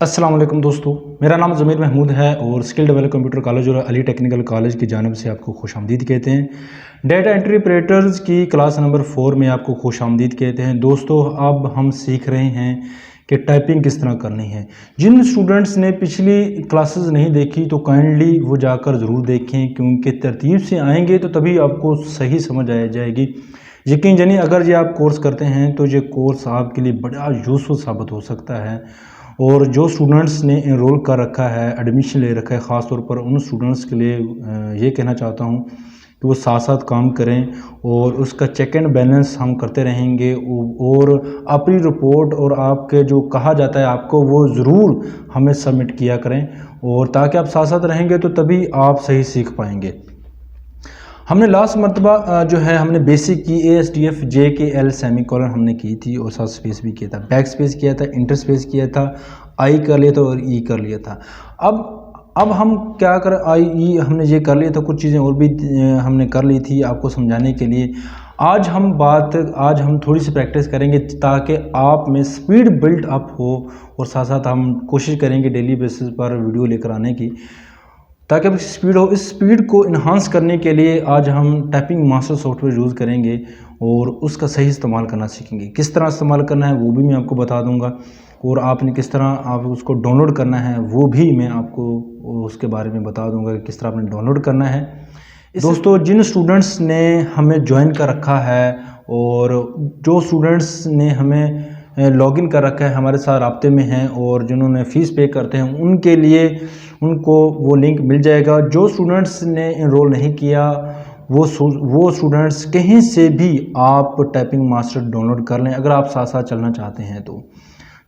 अस्सलाम वालेकुम दोस्तों, मेरा नाम ज़मीर महमूद है और स्किल डेवलप कंप्यूटर कॉलेज और अली टेक्निकल कॉलेज की जानिब से आपको खुशामदीद कहते हैं। डेटा एंट्री ऑपरेटर्स की क्लास नंबर 4 में आपको खुशामदीद कहते हैं। दोस्तों, अब हम सीख रहे हैं कि टाइपिंग किस तरह करनी है। जिन स्टूडेंट्स ने पिछली क्लासेस नहीं देखी तो काइंडली वो जाकर ज़रूर देखें, क्योंकि तरतीब से आएंगे तो तभी आपको सही समझ आ जाएगी। यकीन जानिए, अगर ये आप कोर्स करते हैं तो ये कोर्स आपके लिए बड़ा यूज़फुल साबित हो सकता है। और जो स्टूडेंट्स ने इनरोल कर रखा है, एडमिशन ले रखा है, ख़ास तौर पर उन स्टूडेंट्स के लिए ये कहना चाहता हूँ कि वो साथ साथ काम करें और उसका चेक एंड बैलेंस हम करते रहेंगे। और अपनी रिपोर्ट और आपके जो कहा जाता है आपको वो ज़रूर हमें सबमिट किया करें, और ताकि आप साथ साथ रहेंगे तो तभी आप सही सीख पाएंगे। हमने लास्ट मरतबा जो है हमने बेसिक की ASDF JKL सेमीकोलन हमने की थी और साथ स्पेस भी किया था, बैक स्पेस किया था, इंटर स्पेस किया था, आई कर लिया था और ई कर लिया था। अब हम क्या कर आई ई हमने ये कर लिया था, कुछ चीज़ें और भी हमने कर ली थी आपको समझाने के लिए। आज हम थोड़ी सी प्रैक्टिस करेंगे ताकि आप में स्पीड बिल्ड अप हो, और साथ साथ हम कोशिश करेंगे डेली बेसिस पर वीडियो लेकर आने की ताकि अब स्पीड हो। इस स्पीड को इन्हांस करने के लिए आज हम टाइपिंग मास्टर सॉफ्टवेयर यूज़ करेंगे और उसका सही इस्तेमाल करना सीखेंगे। किस तरह इस्तेमाल करना है वो भी मैं आपको बता दूंगा, और आपने किस तरह आप उसको डाउनलोड करना है वो भी मैं आपको उसके बारे में बता दूंगा कि किस तरह आपने डाउनलोड करना है। दोस्तों, जिन स्टूडेंट्स ने हमें ज्वाइन कर रखा है और जो स्टूडेंट्स ने हमें लॉगिन कर रखा है, हमारे साथ राब्ते में हैं और जिन्होंने फ़ीस पे करते हैं, उनके लिए उनको वो लिंक मिल जाएगा। जो स्टूडेंट्स ने इनरोल नहीं किया वो स्टूडेंट्स कहीं से भी आप टाइपिंग मास्टर डाउनलोड कर लें, अगर आप साथ साथ चलना चाहते हैं तो।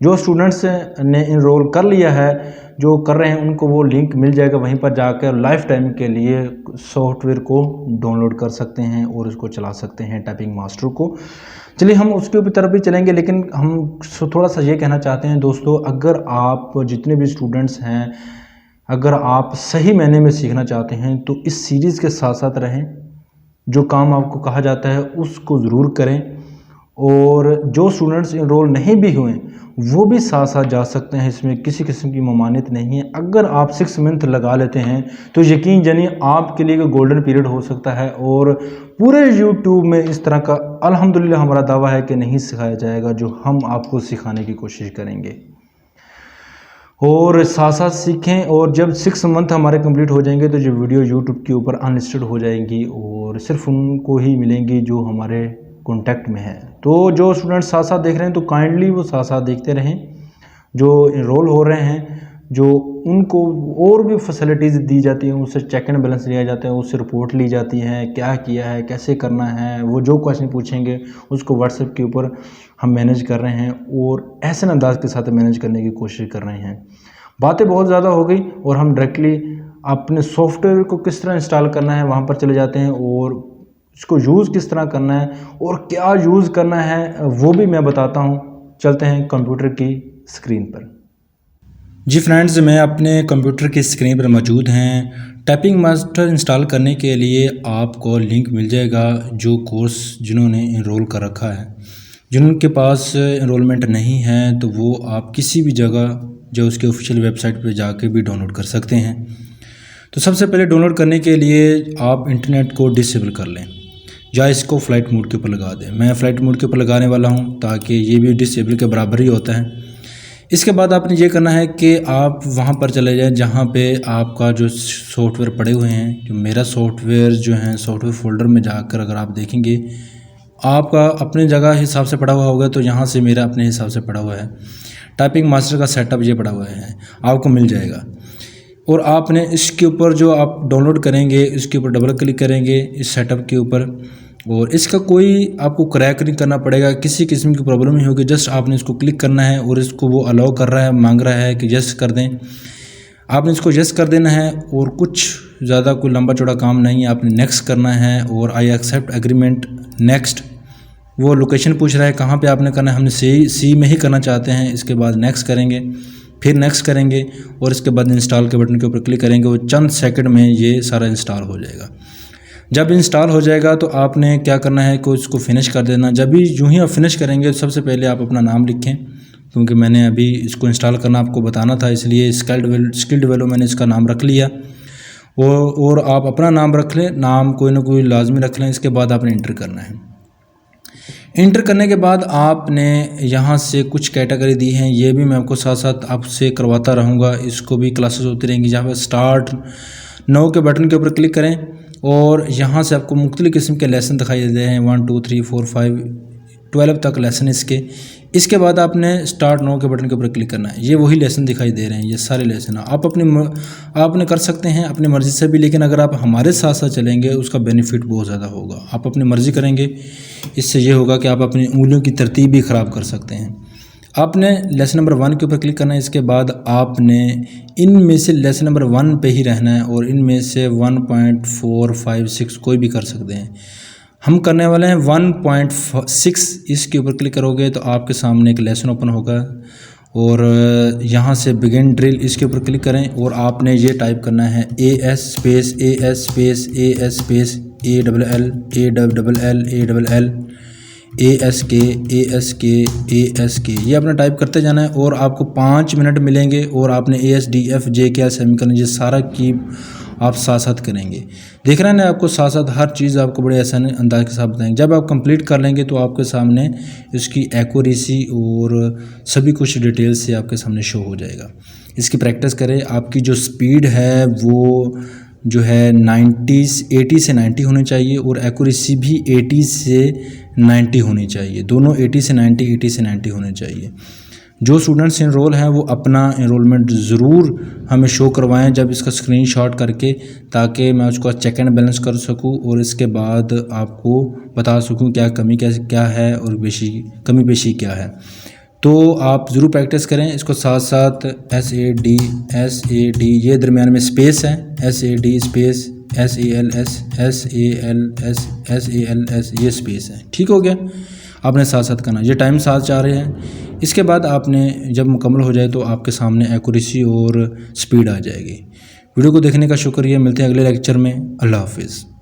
जो स्टूडेंट्स ने इनरोल कर लिया है, जो कर रहे हैं, उनको वो लिंक मिल जाएगा, वहीं पर जाकर लाइफ टाइम के लिए सॉफ्टवेयर को डाउनलोड कर सकते हैं और उसको चला सकते हैं टाइपिंग मास्टर को। चलिए हम उसके ऊपर तरफ भी चलेंगे, लेकिन हम थोड़ा सा ये कहना चाहते हैं दोस्तों, अगर आप जितने भी स्टूडेंट्स हैं, अगर आप सही मायने में सीखना चाहते हैं तो इस सीरीज़ के साथ साथ रहें। जो काम आपको कहा जाता है उसको ज़रूर करें, और जो स्टूडेंट्स इनरोल नहीं भी हुए वो भी साथ साथ जा सकते हैं, इसमें किसी किस्म की ममानियत नहीं है। अगर आप 6 मंथ लगा लेते हैं तो यकीन जानिए आपके लिए गोल्डन पीरियड हो सकता है, और पूरे यूट्यूब में इस तरह का अल्हम्दुलिल्लाह हमारा दावा है कि नहीं सिखाया जाएगा जो हम आपको सिखाने की कोशिश करेंगे। और साथ साथ सीखें, और जब 6 मंथ हमारे कंप्लीट हो जाएंगे तो जो वीडियो यूट्यूब के ऊपर अनलिस्टेड हो जाएंगी और सिर्फ उनको ही मिलेंगी जो हमारे कॉन्टैक्ट में है। तो जो स्टूडेंट्स साथ साथ देख रहे हैं तो काइंडली वो साथ साथ देखते रहें। जो इनरोल हो रहे हैं, जो उनको और भी फैसिलिटीज़ दी जाती हैं, उससे चेक एंड बैलेंस लिया जाता है, उससे रिपोर्ट ली जाती है, क्या किया है, कैसे करना है, वो जो क्वेश्चन पूछेंगे उसको व्हाट्सएप के ऊपर हम मैनेज कर रहे हैं और ऐसे अंदाज के साथ मैनेज करने की कोशिश कर रहे हैं। बातें बहुत ज़्यादा हो गई और हम डायरेक्टली अपने सॉफ्टवेयर को किस तरह इंस्टॉल करना है वहाँ पर चले जाते हैं, और इसको यूज़ किस तरह करना है और क्या यूज़ करना है वो भी मैं बताता हूँ। चलते हैं कंप्यूटर की स्क्रीन पर। जी फ्रेंड्स, मैं अपने कंप्यूटर की स्क्रीन पर मौजूद हैं। टाइपिंग मास्टर इंस्टॉल करने के लिए आपको लिंक मिल जाएगा। जो कोर्स जिन्होंने इनरोल कर रखा है, जिनके पास इनरोलमेंट नहीं है, तो वो आप किसी भी जगह जो उसके ऑफिशियल वेबसाइट पर जाके भी डाउनलोड कर सकते हैं। तो सबसे पहले डाउनलोड करने के लिए आप इंटरनेट को डिसेबल कर लें या इसको फ़्लाइट मोड के ऊपर लगा दें। मैं फ़्लाइट मोड के ऊपर लगाने वाला हूं ताकि ये भी डिसेबल के बराबर ही होता है। इसके बाद आपने ये करना है कि आप वहां पर चले जाएं जहां पे आपका जो सॉफ्टवेयर पड़े हुए हैं। जो मेरा सॉफ्टवेयर जो है सॉफ्टवेयर फोल्डर में जाकर अगर आप देखेंगे, आपका अपने जगह हिसाब से पड़ा हुआ होगा, तो यहाँ से मेरा अपने हिसाब से पड़ा हुआ है। टाइपिंग मास्टर का सेटअप ये पड़ा हुआ है, आपको मिल जाएगा। और आपने इसके ऊपर जो आप डाउनलोड करेंगे इसके ऊपर डबल क्लिक करेंगे इस सेटअप के ऊपर, और इसका कोई आपको क्रैक नहीं करना पड़ेगा, किसी किस्म की प्रॉब्लम नहीं होगी। जस्ट आपने इसको क्लिक करना है और इसको वो अलाउ कर रहा है, मांग रहा है कि यस कर दें। आपने इसको यस कर देना है और कुछ ज़्यादा कोई लंबा चौड़ा काम नहीं है। आपने नेक्स्ट करना है और आई एक्सेप्ट एग्रीमेंट नेक्स्ट। वो लोकेशन पूछ रहा है कहाँ पे आपने करना है, हमने सी में ही करना चाहते हैं। इसके बाद नेक्स्ट करेंगे, फिर नेक्स्ट करेंगे और इसके बाद इंस्टॉल के बटन के ऊपर क्लिक करेंगे। वो चंद सेकंड में ये सारा इंस्टॉल हो जाएगा। जब इंस्टॉल हो जाएगा तो आपने क्या करना है कि इसको फिनिश कर देना। जब भी यूँ ही आप फिनिश करेंगे, सबसे पहले आप अपना नाम लिखें, क्योंकि मैंने अभी इसको इंस्टॉल करना आपको बताना था, इसलिए स्किल डेवलप मैंने इसका नाम रख लिया। और आप अपना नाम रख लें, नाम कोई ना कोई लाजमी रख लें। इसके बाद आपने इंटर करना है। इंटर करने के बाद आपने यहाँ से कुछ कैटेगरी दी हैं, ये भी मैं आपको साथ साथ आपसे करवाता रहूँगा। इसको भी क्लासेस होती रहेंगी। जहाँ पर स्टार्ट नाउ के बटन के ऊपर क्लिक करें और यहाँ से आपको मुख्तलिफ़ किस्म के लेसन दिखाई देते हैं, 1 2 3 4 5 12 तक लेसन इसके बाद आपने स्टार्ट नाउ के बटन के ऊपर क्लिक करना है। ये वही लेसन दिखाई दे रहे हैं, ये सारे लेसन आप आपने कर सकते हैं अपनी मर्ज़ी से भी, लेकिन अगर आप हमारे साथ साथ चलेंगे उसका बेनिफिट बहुत ज़्यादा होगा। आप अपनी मर्ज़ी करेंगे, इससे ये होगा कि आप अपनी उंगलियों की तरतीब भी ख़राब कर सकते हैं। आपने लेसन नंबर 1 के ऊपर क्लिक करना है। इसके बाद आपने इनमें से लेसन नंबर 1 पे ही रहना है और इनमें से 1.456 कोई भी कर सकते हैं। हम करने वाले हैं 1.6। इसके ऊपर क्लिक करोगे तो आपके सामने एक लेसन ओपन होगा और यहाँ से बिगिन ड्रिल इसके ऊपर क्लिक करें और आपने ये टाइप करना है AS space AS space AS space ALL ASK ये अपना टाइप करते जाना है और आपको 5 मिनट मिलेंगे और आपने ASDF JK सेमीकोलन ये सारा की आप साथ साथ करेंगे। देख रहे हैं ना, आपको साथ साथ हर चीज़ आपको बड़े आसान अंदाज के साथ बताएंगे। जब आप कंप्लीट कर लेंगे तो आपके सामने इसकी एक्यूरेसी और सभी कुछ डिटेल से आपके सामने शो हो जाएगा। इसकी प्रैक्टिस करें। आपकी जो स्पीड है वो जो है 80 से 90 होनी चाहिए और एक्यूरेसी भी 80 से 90 होनी चाहिए। दोनों 80 से 90 होने चाहिए। जो स्टूडेंट्स इनरोल हैं वो अपना इनरोलमेंट ज़रूर हमें शो करवाएं जब इसका स्क्रीनशॉट करके, ताकि मैं उसको चेक एंड बैलेंस कर सकूं और इसके बाद आपको बता सकूं क्या कमी क्या है और कमी पेशी क्या है। तो आप ज़रूर प्रैक्टिस करें इसको साथ साथ। SAD ये दरमियान में स्पेस है, SAD स्पेस SALS ये स्पेस है। ठीक हो गया, आपने साथ साथ करना। ये टाइम साथ जा रहे हैं। इसके बाद आपने जब मुकम्मल हो जाए तो आपके सामने एक्यूरेसी और स्पीड आ जाएगी। वीडियो को देखने का शुक्रिया। मिलते हैं अगले लेक्चर में। अल्लाह हाफिज़।